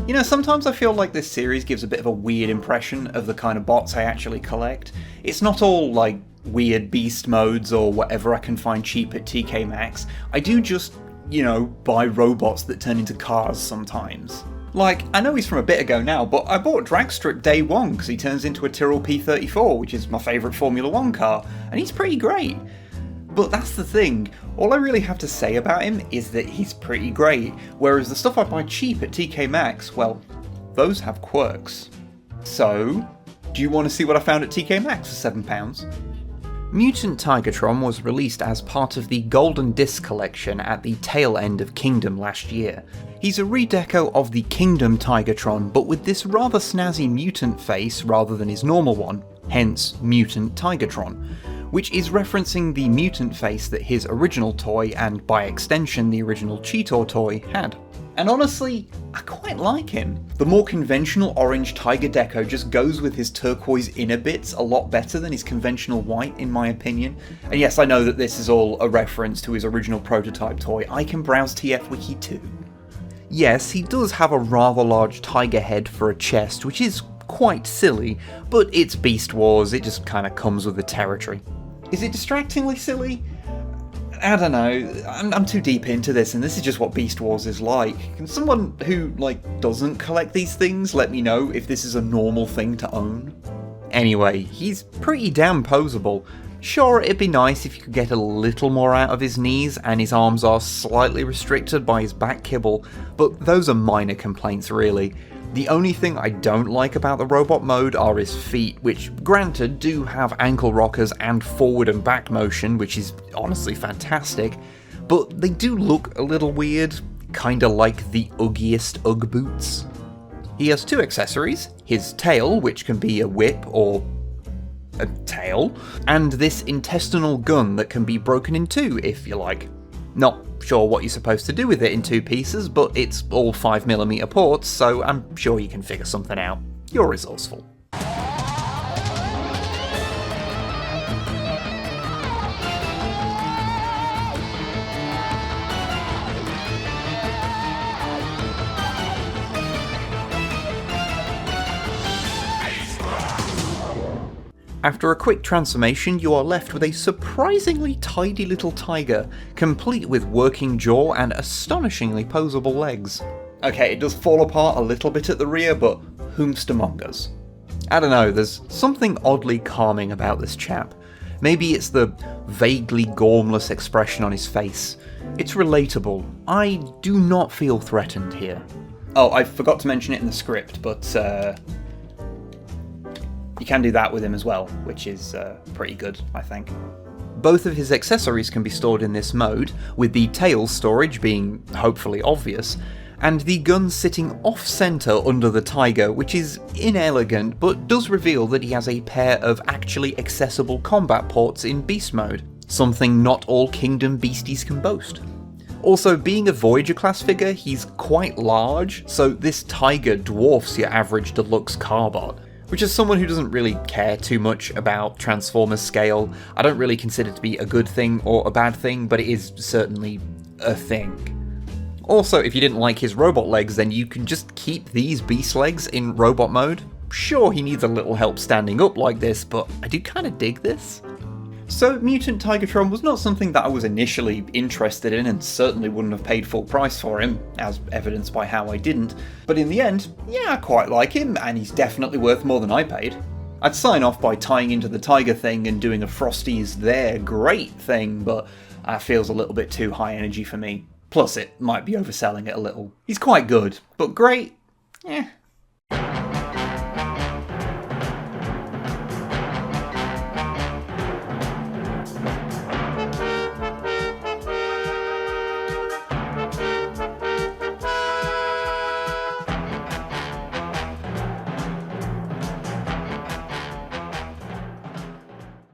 You know, sometimes I feel like this series gives a bit of a weird impression of the kind of bots I actually collect. It's not all, like, weird beast modes or whatever I can find cheap at TK Maxx. I do just, you know, buy robots that turn into cars sometimes. Like, I know he's from a bit ago now, but I bought Dragstrip day one because he turns into a Tyrrell P34, which is my favourite Formula 1 car, and he's pretty great. But that's the thing, all I really have to say about him is that he's pretty great, whereas the stuff I buy cheap at TK Maxx, well, those have quirks. So, do you want to see what I found at TK Maxx for £7? Mutant Tigatron was released as part of the Golden Disc collection at the tail end of Kingdom last year. He's a redeco of the Kingdom Tigatron, but with this rather snazzy mutant face rather than his normal one, hence Mutant Tigatron, which is referencing the mutant face that his original toy, and by extension the original Cheetor toy, had. And honestly, I quite like him. The more conventional orange tiger deco just goes with his turquoise inner bits a lot better than his conventional white, in my opinion. And yes, I know that this is all a reference to his original prototype toy. I can browse TF Wiki too. Yes, he does have a rather large tiger head for a chest, which is quite silly, but it's Beast Wars, it just kinda comes with the territory. Is it distractingly silly? I don't know, I'm too deep into this, and this is just what Beast Wars is like. Can someone who, like, doesn't collect these things let me know if this is a normal thing to own? Anyway, he's pretty damn poseable. Sure, it'd be nice if you could get a little more out of his knees, and his arms are slightly restricted by his back kibble, but those are minor complaints really. The only thing I don't like about the robot mode are his feet, which granted do have ankle rockers and forward and back motion, which is honestly fantastic, but they do look a little weird, kinda like the uggiest Ugg boots. He has two accessories, his tail, which can be a whip or a tail, and this intestinal gun that can be broken in two if you like. Not sure what you're supposed to do with it in two pieces, but it's all 5mm ports, so I'm sure you can figure something out. You're resourceful. After a quick transformation, you are left with a surprisingly tidy little tiger, complete with working jaw and astonishingly poseable legs. Okay, it does fall apart a little bit at the rear, but whomst among us? I don't know, there's something oddly calming about this chap. Maybe it's the vaguely gormless expression on his face. It's relatable. I do not feel threatened here. Oh, I forgot to mention it in the script, but you can do that with him as well, which is pretty good, I think. Both of his accessories can be stored in this mode, with the tail storage being hopefully obvious, and the gun sitting off-centre under the tiger, which is inelegant, but does reveal that he has a pair of actually accessible combat ports in Beast mode, something not all Kingdom beasties can boast. Also, being a Voyager class figure, he's quite large, so this tiger dwarfs your average deluxe carbot. Which, as someone who doesn't really care too much about Transformers scale, I don't really consider to be a good thing or a bad thing, but it is certainly a thing. Also, if you didn't like his robot legs, then you can just keep these beast legs in robot mode. Sure, he needs a little help standing up like this, but I do kind of dig this. So, Mutant Tigatron was not something that I was initially interested in, and certainly wouldn't have paid full price for him, as evidenced by how I didn't, but in the end, yeah, I quite like him, and he's definitely worth more than I paid. I'd sign off by tying into the tiger thing and doing a Frosty's there great thing, but that feels a little bit too high energy for me. Plus, it might be overselling it a little. He's quite good, but great? Eh.